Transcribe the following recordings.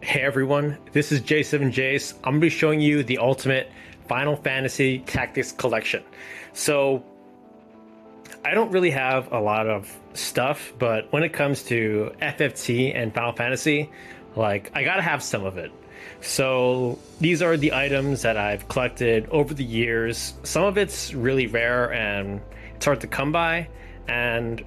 Hey everyone, this is J7Jace. I'm going to be showing you the ultimate Final Fantasy Tactics collection. So, I don't really have a lot of stuff, but when it comes to FFT and Final Fantasy, I gotta have some of it. So, these are the items that I've collected over the years. Some of it's really rare and it's hard to come by, and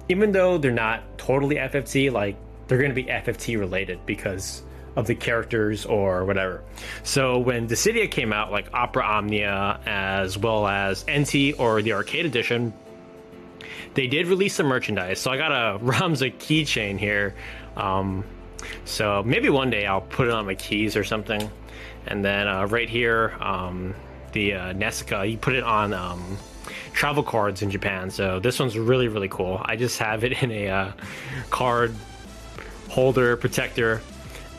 even though they're not totally FFT, they're going to be FFT related because of the characters or whatever. So when Dissidia came out, like Opera Omnia as well as NT or the Arcade Edition, they did release some merchandise. So I got a Ramza keychain here. So maybe one day I'll put it on my keys or something. And then right here, the Nessica, you put it on travel cards in Japan. So this one's really, really cool. I just have it in a card holder protector,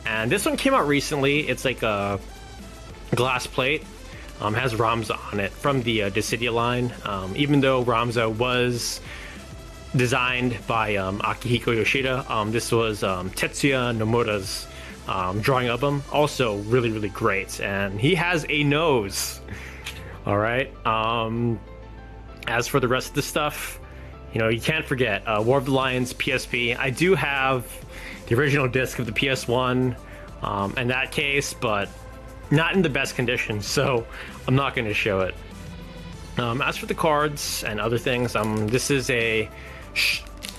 and this one came out recently. It's like a glass plate, has Ramza on it from the Dissidia line. Even though Ramza was designed by Akihiko Yoshida, this was Tetsuya Nomura's drawing of him. Also really, really great, and he has a nose. All right. As for the rest of the stuff, you can't forget War of the Lions PSP. I do have the original disc of the PS1 in that case, but not in the best condition, so I'm not going to show it. As for the cards and other things, this is a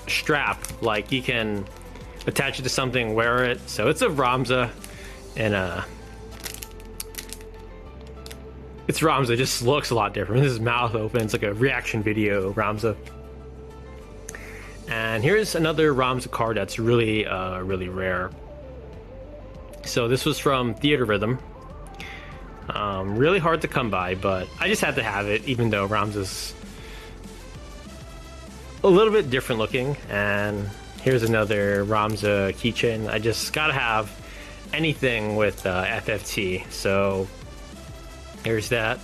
strap. Like, you can attach it to something, wear it. So it's a Ramza, and it's Ramza, just looks a lot different. His mouth open, it's like a reaction video Ramza. And here's another Ramza card that's really, really rare. So this was from Theater Rhythm. Really hard to come by, but I just had to have it, even though Ramza's a little bit different looking. And here's another Ramza keychain. I just gotta have anything with FFT. So here's that.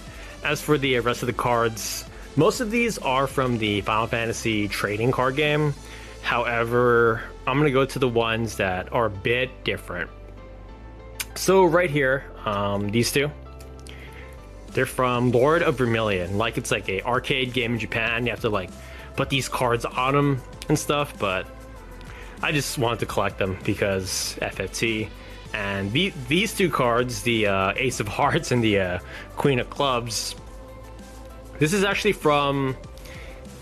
As for the rest of the cards, most of these are from the Final Fantasy trading card game. However, I'm going to go to the ones that are a bit different. So right here, these two, they're from Lord of Vermilion. It's like a arcade game in Japan. You have to put these cards on them and stuff, but I just wanted to collect them because FFT. And these two cards, the Ace of Hearts and the Queen of Clubs, this is actually from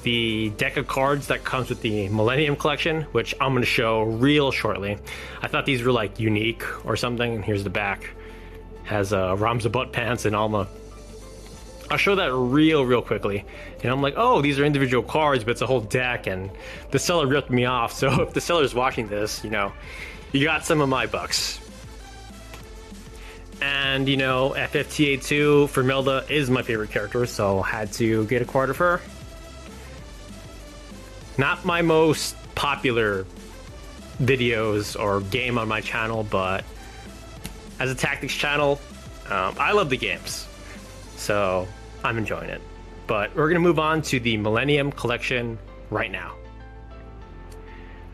the deck of cards that comes with the Millennium Collection, which I'm going to show real shortly. I thought these were unique or something, and here's the back. Has Ramza butt pants and Alma. I'll show that real quickly. And I'm like, oh, these are individual cards, but it's a whole deck, and the seller ripped me off. So if the seller's watching this, you got some of my bucks. And, FFTA2 for Melda is my favorite character, so had to get a card of her. Not my most popular videos or game on my channel, but as a tactics channel, I love the games, so I'm enjoying it. But we're going to move on to the Millennium Collection right now.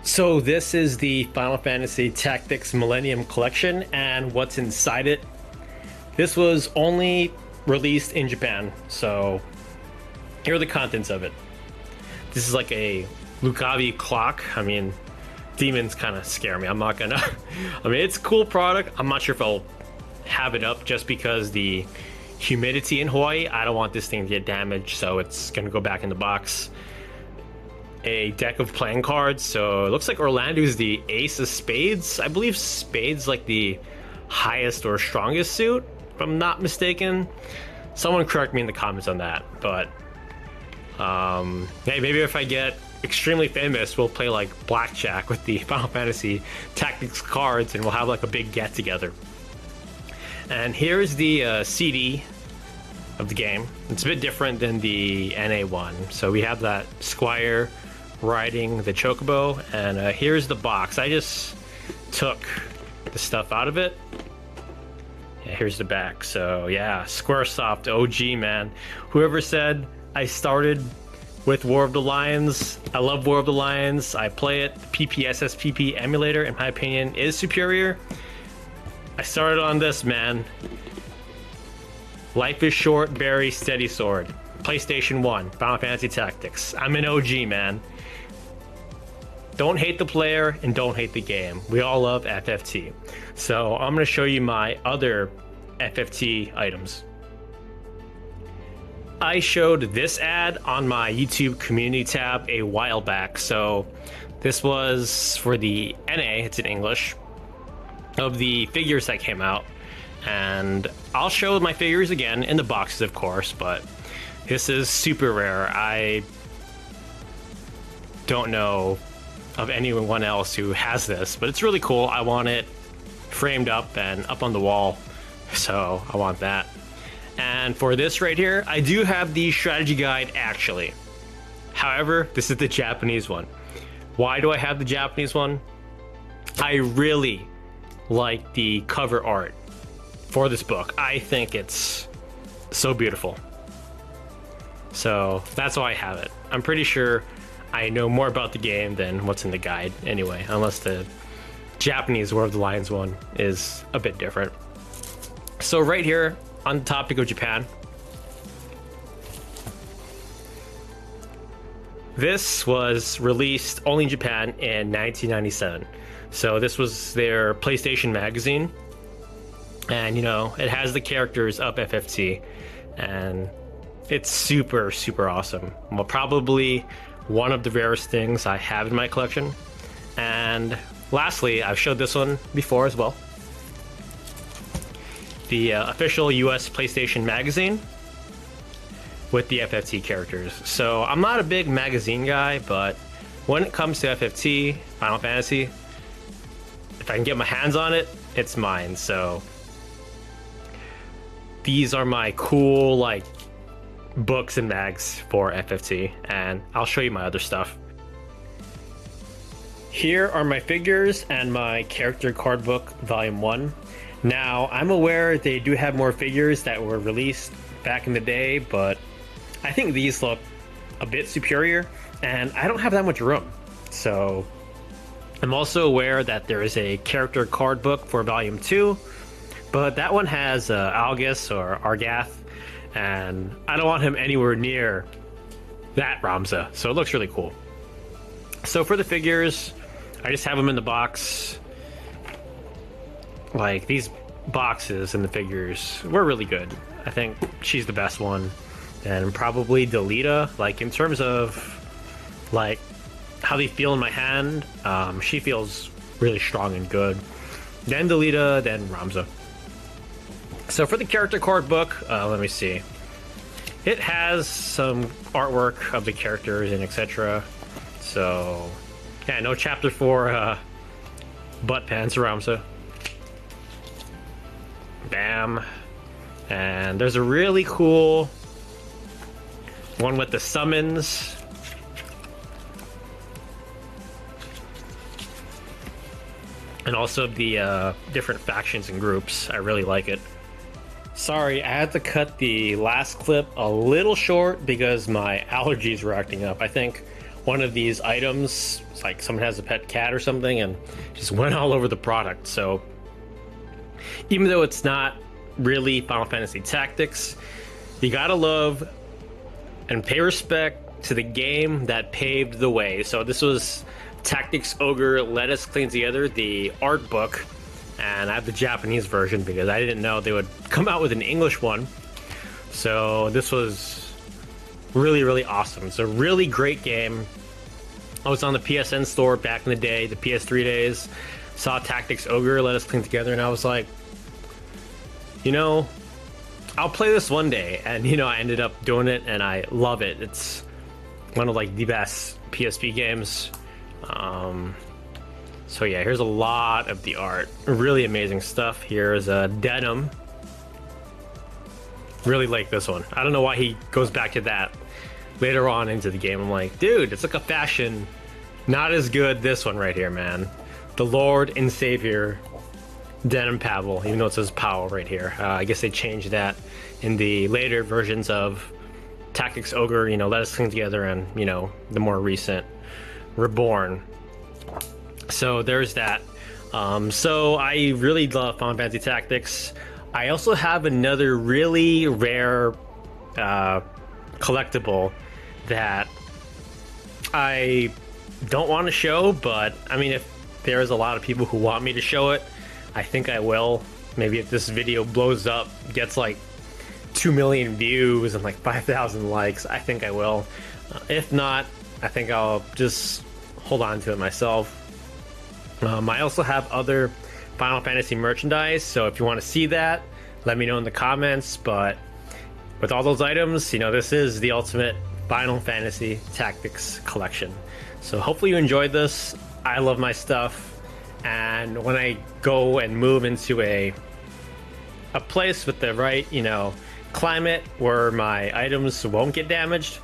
So this is the Final Fantasy Tactics Millennium Collection, and what's inside it. This was only released in Japan, so here are the contents of it. This is like a Lucavi clock. Demons kind of scare me. I'm not gonna... it's a cool product. I'm not sure if I'll have it up just because the humidity in Hawaii. I don't want this thing to get damaged, so it's gonna go back in the box. A deck of playing cards. So it looks like Orlando's the Ace of Spades. I believe Spades the highest or strongest suit, if I'm not mistaken. Someone correct me in the comments on that. But hey, maybe if I get extremely famous, we'll play blackjack with the Final Fantasy Tactics cards, and we'll have a big get together. And here's the CD of the game. It's a bit different than the NA one. So we have that Squire riding the Chocobo, and here's the box. I just took the stuff out of it. Yeah, here's the back. So yeah, Squaresoft OG, man. Whoever said I started with War of the Lions, I love War of the Lions. I play it. The PPSSPP emulator, in my opinion, is superior. I started on this, man. Life is Short, Very Steady Sword. PlayStation 1, Final Fantasy Tactics. I'm an OG, man. Don't hate the player and don't hate the game. We all love FFT. So I'm going to show you my other FFT items. I showed this ad on my YouTube community tab a while back. So this was for the NA, it's in English, of the figures that came out. And I'll show my figures again in the boxes, of course, but this is super rare. I don't know of anyone else who has this, but it's really cool. I want it framed up and up on the wall, so I want that. And for this right here, I do have the strategy guide actually. However, this is the Japanese one. Why do I have the Japanese one? I really like the cover art for this book. I think it's so beautiful. So that's why I have it. I'm pretty sure I know more about the game than what's in the guide anyway, unless the Japanese War of the Lions one is a bit different. So right here, on the topic of Japan, this was released only in Japan in 1997. So this was their PlayStation magazine. And, you know, it has the characters of FFT. And it's super, super awesome. Well, probably one of the rarest things I have in my collection. And lastly, I've showed this one before as well. The official US PlayStation magazine with the FFT characters. So I'm not a big magazine guy, but when it comes to FFT, Final Fantasy, if I can get my hands on it, it's mine. So these are my cool, like, books and mags for FFT, and I'll show you my other stuff. Here are my figures and my character card book, volume 1. Now, I'm aware they do have more figures that were released back in the day, but I think these look a bit superior, and I don't have that much room. So I'm also aware that there is a character card book for volume 2, but that one has Algus or Argath, and I don't want him anywhere near that Ramza, so it looks really cool. So for the figures, I just have them in the box. Like, these boxes and the figures were really good. I think she's the best one. And probably Delita, like, in terms of, like, how they feel in my hand, she feels really strong and good. Then Delita, then Ramza. So for the character card book, let me see. It has some artwork of the characters and etc. So, yeah, no chapter 4 butt pants Ramza. Bam. And there's a really cool one with the summons. And also the different factions and groups. I really like it. Sorry, I had to cut the last clip a little short because my allergies were acting up. I think one of these items, like someone has a pet cat or something, and just went all over the product. So even though it's not really Final Fantasy Tactics, you gotta love and pay respect to the game that paved the way. So this was Tactics Ogre Let Us Clean Together, the art book, and I have the Japanese version because I didn't know they would come out with an English one. So this was really, really awesome. It's a really great game. I was on the PSN store back in the day, the PS3 days, saw Tactics Ogre Let Us Clean Together, and I was like, you know, I'll play this one day. And, you know, I ended up doing it, and I love it. It's one of, like, the best PSP games. So yeah, here's a lot of the art. Really amazing stuff. Here's Denim. Really like this one. I don't know why he goes back to that later on into the game. I'm like, dude, it's like a fashion. Not as good this one right here, man. The Lord and Savior Denim Pavel, even though it says Powell right here. I guess they changed that in the later versions of Tactics Ogre, you know, Let Us Clean Together, and, you know, the more recent Reborn. So there's that. So I really love Final Fantasy Tactics. I also have another really rare collectible that I don't want to show, but I mean, if there's a lot of people who want me to show it, I think I will. Maybe if this video blows up, gets like 2 million views and like 5,000 likes, I think I will. If not, I think I'll just hold on to it myself. I also have other Final Fantasy merchandise, so if you want to see that, let me know in the comments. But with all those items, you know, this is the ultimate Final Fantasy Tactics collection. So hopefully you enjoyed this. I love my stuff, and when I go and move into a place with the right, you know, climate where my items won't get damaged,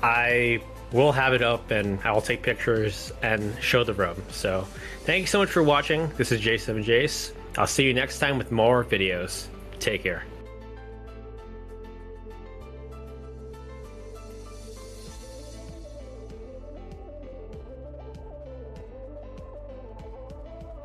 I will have it up and I'll take pictures and show the room. So thank you so much for watching. This is J7Jace. I'll see you next time with more videos. Take care.